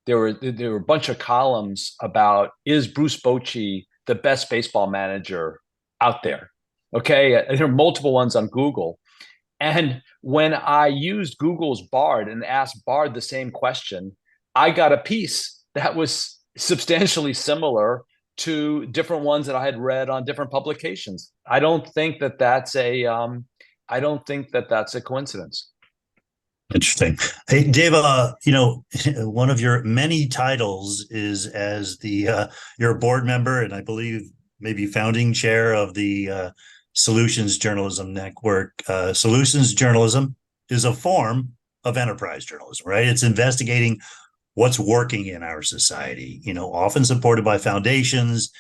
a bunch of columns about, is Bruce Bochy the best baseball manager out there? Okay, there are multiple ones on Google. And when I used Google's Bard and asked Bard the same question, I got a piece that was substantially similar to different ones that I had read on different publications. I don't think that that's a coincidence. Interesting. Hey, Dave, one of your many titles is as you're a board member and I believe maybe founding chair of the Solutions Journalism Network. Solutions journalism is a form of enterprise journalism, right? It's investigating what's working in our society, often supported by foundations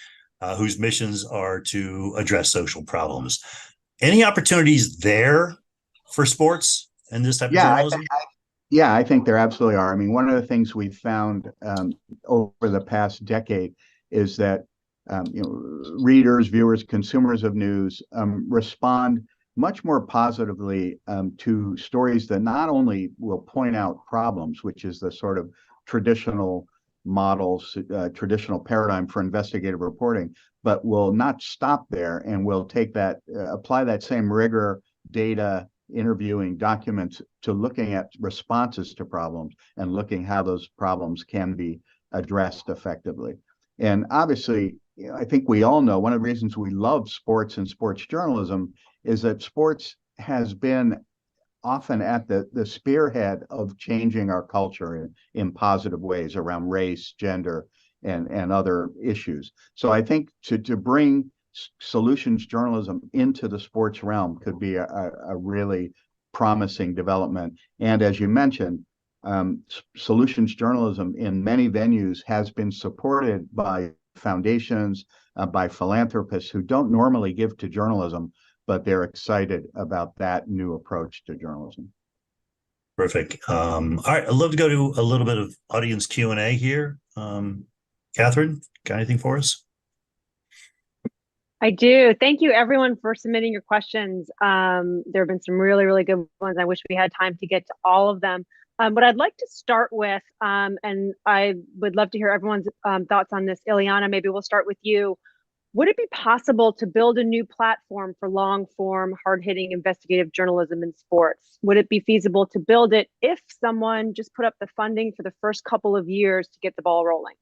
whose missions are to address social problems. Any opportunities there for sports and this type of journalism? I think there absolutely are. One of the things we've found over the past decade is that readers, viewers, consumers of news respond much more positively to stories that not only will point out problems, which is the sort of traditional models, traditional paradigm for investigative reporting, but will not stop there and will take that, apply that same rigor, data, interviewing, documents to looking at responses to problems and looking how those problems can be addressed effectively. And obviously, I think we all know one of the reasons we love sports and sports journalism is that sports has been often at the spearhead of changing our culture in positive ways around race, gender, and other issues. So I think to bring solutions journalism into the sports realm could be a really promising development. And as you mentioned, solutions journalism in many venues has been supported by foundations, by philanthropists who don't normally give to journalism, but they're excited about that new approach to journalism. Terrific. All right, I'd love to go to a little bit of audience Q&A here. Catherine, got anything for us? I do. Thank you, everyone, for submitting your questions. There have been some really, really good ones. I wish we had time to get to all of them. But I'd like to start with, and I would love to hear everyone's thoughts on this. Ileana, maybe we'll start with you. Would it be possible to build a new platform for long-form, hard-hitting investigative journalism in sports? Would it be feasible to build it if someone just put up the funding for the first couple of years to get the ball rolling?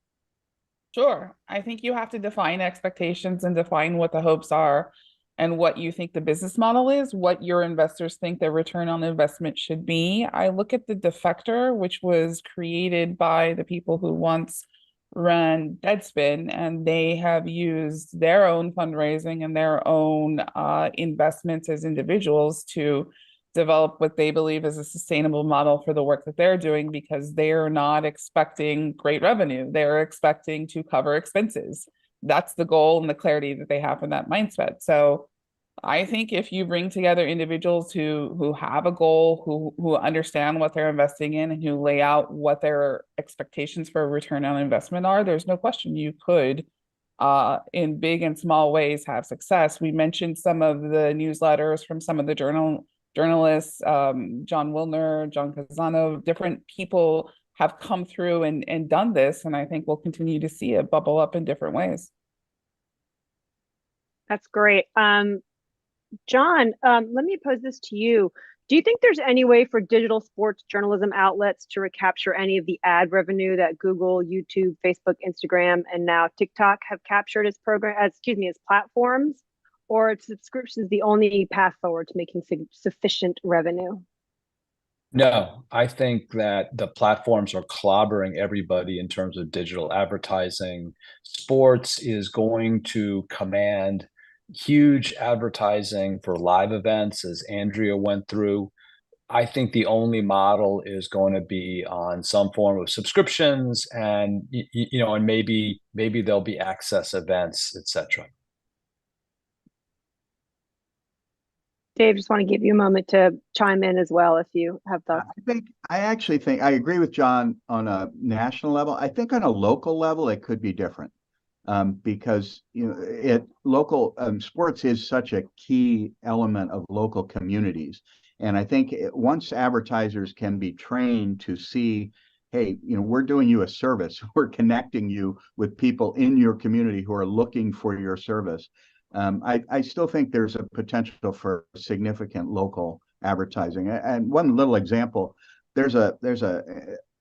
Sure. I think you have to define expectations and define what the hopes are and what you think the business model is, what your investors think their return on investment should be. I look at the Defector, which was created by the people who once ran Deadspin, and they have used their own fundraising and their own investments as individuals to develop what they believe is a sustainable model for the work that they're doing, because they're not expecting great revenue. They're expecting to cover expenses. That's the goal and the clarity that they have in that mindset. So I think if you bring together individuals who have a goal, who understand what they're investing in, and who lay out what their expectations for a return on investment are, there's no question you could, in big and small ways, have success. We mentioned some of the newsletters from some of the journalists, John Wilner, John Casano, different people have come through and done this, and I think we'll continue to see it bubble up in different ways. That's great. John, let me pose this to you. Do you think there's any way for digital sports journalism outlets to recapture any of the ad revenue that Google, YouTube, Facebook, Instagram, and now TikTok have captured as platforms? Or are subscriptions the only path forward to making sufficient revenue? No, I think that the platforms are clobbering everybody in terms of digital advertising. Sports is going to command huge advertising for live events, as Andrea went through. I think the only model is going to be on some form of subscriptions, and and maybe there'll be access events, etc. Dave, just want to give you a moment to chime in as well if you have thoughts. I actually think I agree with John on a national level. I think on a local level it could be different. Because local sports is such a key element of local communities, and I think once advertisers can be trained to see, hey, we're doing you a service, we're connecting you with people in your community who are looking for your service. I still think there's a potential for significant local advertising. And one little example, there's a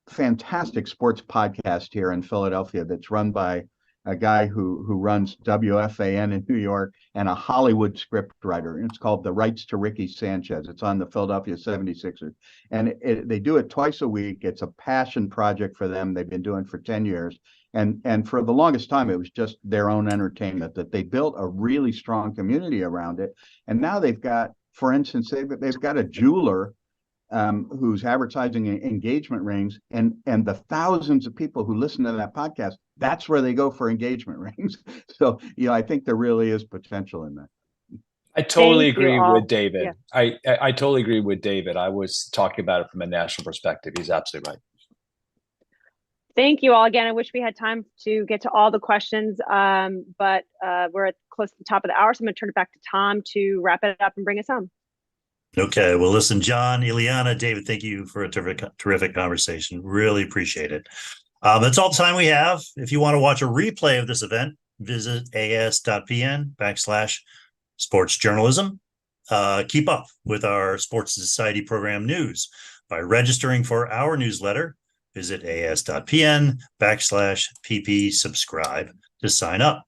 fantastic sports podcast here in Philadelphia that's run by a guy who runs WFAN in New York and a Hollywood script writer. It's called The Rights to Ricky Sanchez. It's on the Philadelphia 76ers. And they do it twice a week. It's a passion project for them. They've been doing it for 10 years. And for the longest time, it was just their own entertainment, that they built a really strong community around it. And now they've got, for instance, they've got a jeweler who's advertising engagement rings, and the thousands of people who listen to that podcast, that's where they go for engagement rings. So, I think there really is potential in that. I totally agree with David. Yeah. I totally agree with David. I was talking about it from a national perspective. He's absolutely right. Thank you all again. I wish we had time to get to all the questions, but we're close to the top of the hour, so I'm going to turn it back to Tom to wrap it up and bring us home. Okay. Well, listen, John, Ileana, David, thank you for a terrific conversation. Really appreciate it. That's all the time we have. If you want to watch a replay of this event, visit as.pn/sports journalism. Keep up with our Sports Society program news by registering for our newsletter. Visit as.pn/pp subscribe to sign up.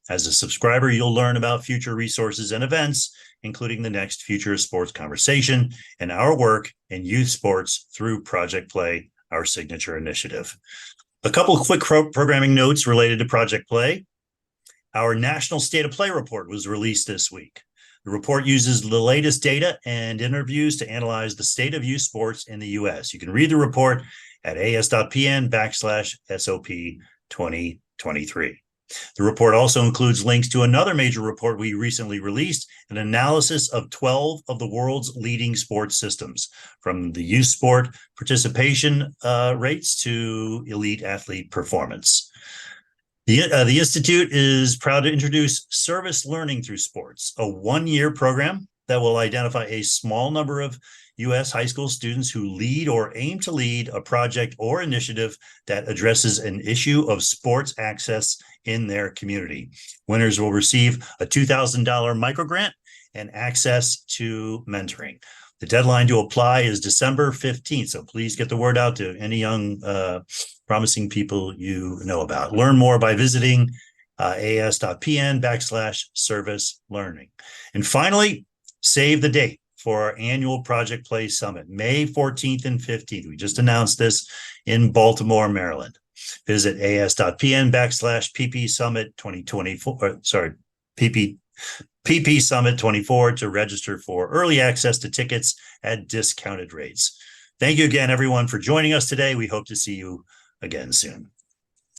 As a subscriber, you'll learn about future resources and events, including the next Future of Sports conversation and our work in youth sports through Project Play, our signature initiative. A couple of quick programming notes related to Project Play. Our National State of Play report was released this week. The report uses the latest data and interviews to analyze the state of youth sports in the U.S. You can read the report at as.pn/SOP 2023. The report also includes links to another major report we recently released, an analysis of 12 of the world's leading sports systems, from the youth sport participation rates to elite athlete performance. The Institute is proud to introduce Service Learning Through Sports, a one-year program that will identify a small number of U.S. high school students who lead or aim to lead a project or initiative that addresses an issue of sports access in their community. Winners will receive a $2,000 microgrant and access to mentoring. The deadline to apply is December 15th, so please get the word out to any young promising people you know about. Learn more by visiting as.pn/service learning. And finally, save the date for our annual Project Play Summit, May 14th and 15th. We just announced this in Baltimore, Maryland. Visit as.pn/PP Summit 2024, PP Summit 24 to register for early access to tickets at discounted rates. Thank you again, everyone, for joining us today. We hope to see you again soon.